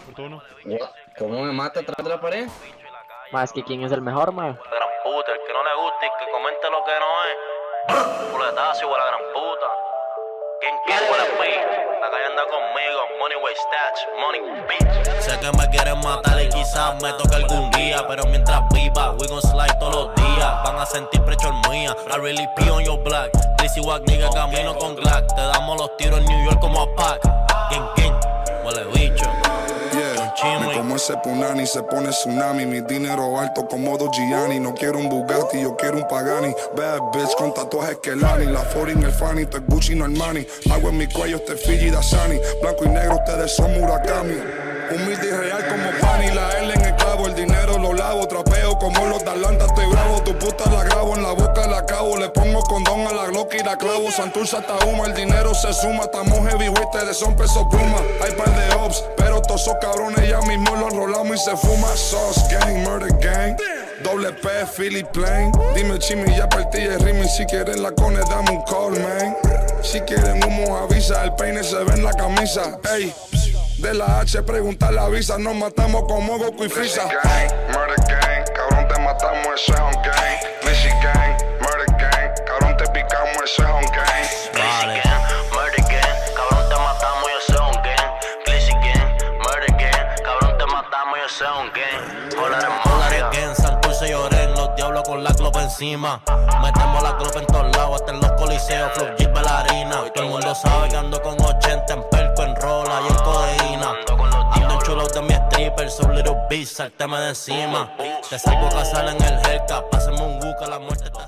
Cortó uno. ¿Cómo me mata atrás de la pared? Más que quién es el mejor, ma. La gran puta, el que no le guste y que comente lo que no es. Puletazo igual a la gran puta. ¿Quién huele a mí? La calle anda conmigo, money way stats, money bitch. Sé que me quieren matar y quizás me toque algún día, pero mientras viva, we gon' slide todos los días. Van a sentir pressure mía, I really pee on your black. Lizzy Wack, nigga, camino con Glock. Te damos los tiros en New York como a Pac. ¿Quién? Huele bicho. Me como ese punani, se pone tsunami. Mi dinero alto como Dos Gianni. No quiero un Bugatti, yo quiero un Pagani. Bad bitch con tatuajes que Lani. La foreign, el Fanny, esto es Gucci, no Armani. Agua en mi cuello, este Fiji, Dasani. Blanco y negro, ustedes son Murakami. Humilde y real como Pani. La L en el clavo, el dinero lo lavo. Trapeo como los de Atlanta, estoy bravo. Tu puta la grabo, en la boca la acabo. Le pongo condón a la Glock y la clavo. Santurce hasta humo, el dinero se suma. Estamos heavyweight, ustedes son peso pluma. Hay par de ops, pero todos esos cabrones ya mismo los enrolamos y se fuma. Sauce gang, murder gang. Doble P, Philly Plain. Dime chimi, ya partí el ritmo. Si quieren la cone, dame un call, man. Si quieren humo, avisa. El peine se ve en la camisa. Ey, de la H, pregunta la visa. Nos matamos como Goku y Frieza. Murder gang, cabrón, te matamos, eso es on gang. Missy gang, murder gang, cabrón, te picamos, eso es on gang. Vale. Murder gang, cabrón, te matamos, yo soy un gang. Glizzy gang, murder gang, cabrón, te matamos, yo soy un gang. Hola gang, Santurce y Oren, los diablos con la glopa encima. Metemos la glopa en todos lados, hasta en los coliseos, flow jeep bailarina. Todo el mundo sabe que ando con 80 en perco, en rola y en codeína. Ando en chulos de mi stripper, so little bitch, salteme de encima. Te salgo a casar en el Hellcat, pásame un buque, la muerte está...